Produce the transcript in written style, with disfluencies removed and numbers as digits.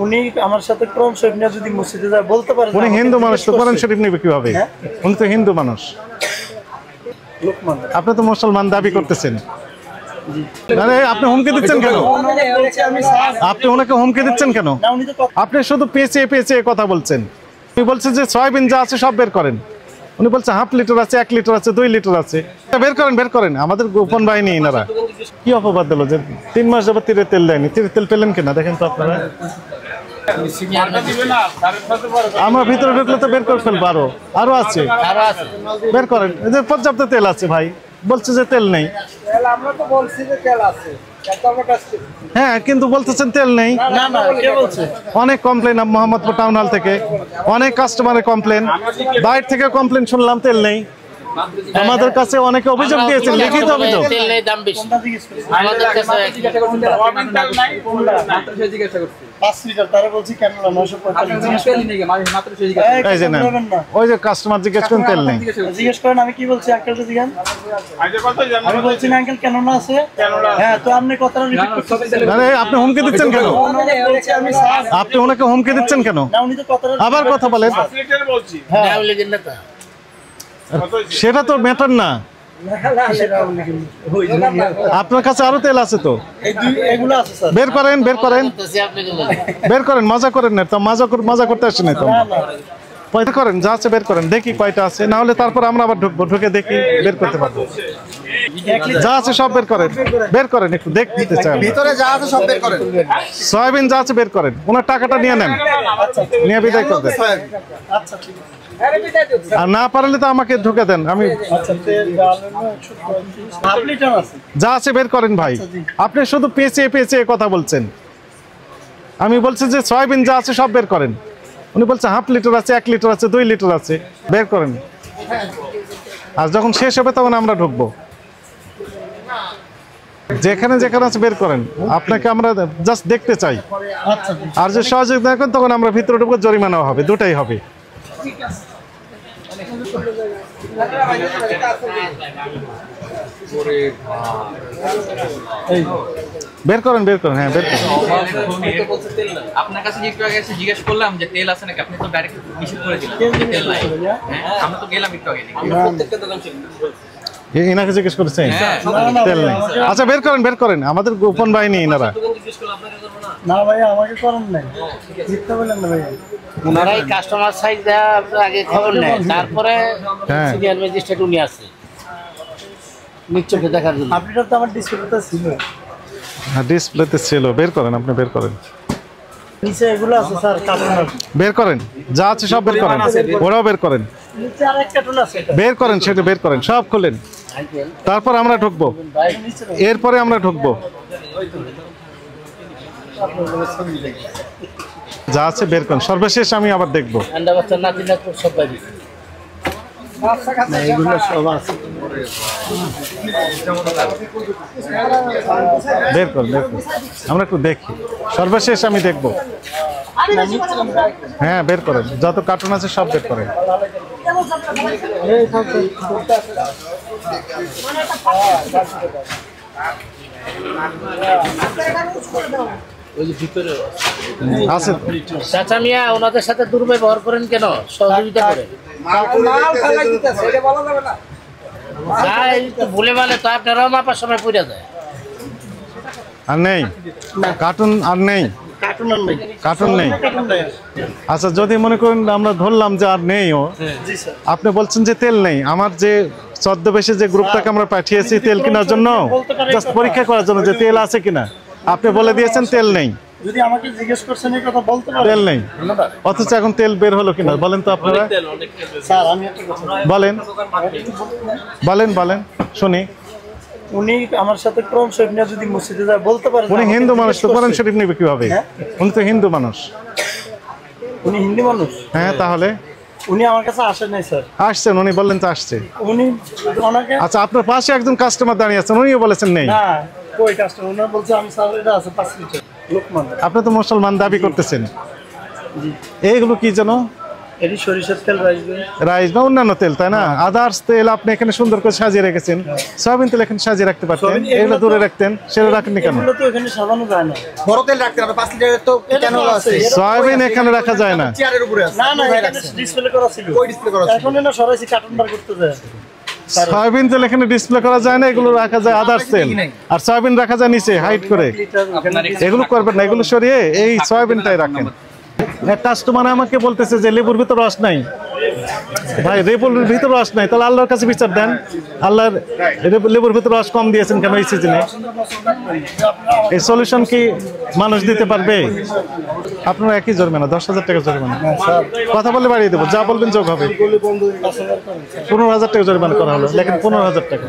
উনি আমার সাথে কোরআন শরীফ নিয়ে যদি মসজিদে যায় বলতে পারেন। উনি হিন্দু মানুষ, তো কোরআন শরীফ নেবে কিভাবে? উনি তো হিন্দু মানুষ। আপনি তো মুসলমান দাবি করতেছেন। আরে আপনি হুমকি দিচ্ছেন কেন? আপনি ওনাকে হুমকি দিচ্ছেন কেন? আপনি শুধু পেঁচিয়ে পেঁচিয়ে কথা বলছেন। উনি বলছেন যে সয়াবিন যা আছে সব বের করেন। উনি বলছে হাফ লিটার আছে, 1 লিটার আছে, 2 লিটার আছে, বের করেন বের করেন। আমাদের গোপন বাহিনী এনারা কি অপবাদ দিল যে 3 মাস যাবত তীরে তেল দেয়নি। তীরে তেল পেলেন কিনা দেখেন তো আপনারা। আমরা ভিতরে ঢুকলে তো বের করে ফেলবো। আরো আছে, বের করেন। এদের পর্যাপ্ত তেল আছে ভাই, বলছে যে তেল নেই। হ্যাঁ, কিন্তু বলতেছেন তেল নেই। অনেক কমপ্লেন মোহাম্মদপুর টাউন হল থেকে, অনেক কাস্টমারের কমপ্লেন, বাইরে থেকে কমপ্লেন শুনলাম তেল নেই। আমাদের কাছে অনেকে অভিযোগ দিয়েছেন, লিখিত অভিযোগ। তেল নেই, দাম বেশি। আমাদের কাছে 5 লিটার তারে বলছি কেন না 945 এই যে না, ওই যে কাস্টমার জিজ্ঞেস করেন তেল নেই। জিজ্ঞেস করেন আমি কি বলছি আঙ্কেলটা জিজ্ঞান। আমি বলছি না আঙ্কেল কেন না আছে। হ্যাঁ, তো আপনি কথাটা রিপিট করতেছেন। আরে আপনি হুমকি দিচ্ছেন কেন? আপনি ওনাকে হুমকি দিচ্ছেন কেন? না, উনি তো কথাটা আবার কথা বলেন। হ্যাঁ, লিখেন না তা। সেটা তো ম্যাটার না। আপনার কাছে আরো তেল আছে তো, বের করেন বের করেন বের করেন। মজা করেন না তো, মজা করতে আসেন না তো। বের করেন, যা আছে বের করেন, দেখি কয়টা আছে। না হলে তারপর আমরা আবার ঢুকবো, ঢুকে দেখি বের করতে পারবো। যা আছে সব বের করেন, বের করেন, একটু দেখতে চাই। ভিতরে যা আছে সব বের করেন। সয়াবিন যা আছে বের করেন। ওনার টাকাটা নিয়ে নেন, নিয়ে বিদায় করে দেন। আর না পারলে তো আমাকে ঢুকে দেন। আমি যা আছে বের করেন ভাই। আপনি শুধু পেঁচিয়ে পেঁচিয়ে কথা বলছেন। আমি বলছি যে সয়াবিন যা আছে সব বের করেন। উনি বলছে হাফ লিটার আছে, 1 লিটার আছে, 2 লিটার আছে, বের করেন। আর যখন শেষ হবে তখন আমরা ঢুকবো। যেখানে যেখানে আছে বের করেন। আপনাকে আমরা জাস্ট দেখতে চাই। আর যে সহযোগিতা করেন তখন আমরা ভিতরে ঢুকবো, জরিমানাও হবে, দুটাই হবে। বের করেন বের করেন। হ্যাঁ, বের করেন। আপনার কাছে একটু আগে এসে জিজ্ঞেস করলাম যে তেল আছে নাকি, আপনি তো ডাইরেক্ট নিষেধ করে দিলেন তেল নাই। হ্যাঁ, আমরা তো গেলাম একটু আগে, প্রত্যেকটা দোকান ছিল। এনাকে জিজ্ঞেস করেছেন তেল নেই। আচ্ছা, বের করেন বের করেন। আমাদের গোপন বাহিনী এনারা। না ভাইয়া, আমাকে করেন নাই, মিথ্যা বলেন না ভাইয়া। ওনারাই কাস্টমার সাইজ দেওয়া আগে খবর নেয়, তারপরে সিনিয়র ম্যাজিস্ট্রেট উনি আসে নিশ্চয়ই দেখার জন্য। আপনিটা তো আমার ডিসপ্লেতে ছিল। হ্যাঁ, ডিসপ্লেতে ছিল। বের করেন, আপনি বের করেন। নিচে এগুলো আছে স্যার, কার্টুন বের করেন, যা আছে সব বের করেন। ওরাও বের করেন, নিচে আরেক কার্টুন আছে, বের করেন, সেটা বের করেন, সব খুলেন। তারপর আমরা ঢুকবো, এরপরে আমরা ঢুকবো। যা আছে বের করেন, সর্বশেষ আমি আবার দেখবো। এগুলো সব আছে। বের করেন, বের করেন, আমরা একটু দেখি। সর্বশেষ আমি দেখবো। হ্যাঁ, বের করেন, যত কার্টুন আছে সব বের করেন। চাচা মিয়া, ওনাদের সাথে দুর্ব্যবহার করেন কেন? সহযোগিতা করেন। ভুলে মানে তো আপনারাও মাপার সময় পড়ে যায়। আর নেই কার্টুন, আর নেই কার্টুন নেই। আচ্ছা, যদি মনে করেন আমরা ধরলাম যে আর নেই, ও আপনি বলছেন যে তেল নেই। আমার যে ছদ্মবেশে যে গ্রুপটাকে আমরা পাঠিয়েছি তেল কেনার জন্য, জাস্ট পরীক্ষা করার জন্য যে তেল আছে কিনা, আপনি বলে দিয়েছেন তেল নেই। যদি আমাকে জিজ্ঞেস করছেন এই কথা বলতে পারেন, তেল নেই। অথচ এখন তেল বের হলো কিনা বলেন তো আপনারা। স্যার আমি একটা কথা বলেন বলেন বলেন শুনি। উনি আমার সাথে কোরআন শরীফ নিয়ে যদি মসজিদে যায় বলতে পারেন। উনি হিন্দু মানুষ, তো কোরআন শরীফ নেবে কিভাবে? উনি তো হিন্দু মানুষ। উনি হিন্দু মানুষ? হ্যাঁ, তাহলে উনি আমার কাছে আসেন নাই স্যার। আসছেন, উনি বললেন তো আসছে। উনি ওনাকে, আচ্ছা, আপনার পাশে একজন কাস্টমার দাঁড়িয়ে আছেন, উনিও বলেছেন নেই। না, কই কাস্টমার? উনি বলছে আমি স্যার এটা আছে 5 লিটার। লোকমান, আপনি তো মুসলমান দাবি করতেছেন। এইগুলো কি যেন? এটি সরিষার তেল রাইস বা অন্যান্য তেল, তাই না? আদার্স তেল আপনি এখানে সুন্দর করে সাজিয়ে রেখেছেন, সয়াবিন তেল এখানে সাজিয়ে রাখতে পারতেন, এগুলো দূরে রাখতেন, সেটা রাখেননি কেন? এগুলো তো এখানে সাজানো যায় না। বড় তেল রাখতে হবে 5 লিটারের তো কেন আছে? সয়াবিন এখানে রাখা যায় না। চেয়ারের উপরে আছে। না না, এখানে ডিসপ্লে করা ছিল। ওই ডিসপ্লে করা আছে। এখন না সরাসরি কার্টুন বার করতে যায়। সয়াবিন তেল এখানে ডিসপ্লে করা যায় না, এগুলো রাখা যায় আদার্স তেল, আর সয়াবিন রাখা যায় নিচে হাইট করে। এগুলো করবেন না, এগুলো সরিয়ে এই সয়াবিনটাই রাখেন। এক কাস্টমার আমাকে বলতেছে যে লেবুর ভিতর রস নাই। ভাই লেবুর ভিতর রস নাই, তাহলে আল্লাহর কাছে বিচার দেন, আল্লাহর লেবুর ভিতর রস কম দিয়েছেন কেন এই সিজনে? এই সলিউশন কি মানুষ দিতে পারবে? আপনারা একই জরিমানা, 10,000 টাকা জরিমানা। কথা বলে বাড়িয়ে দেবো, যা বলবেন যোগ হবে। 15,000 টাকা জরিমানা করা হলো, লেখেন 15,000 টাকা।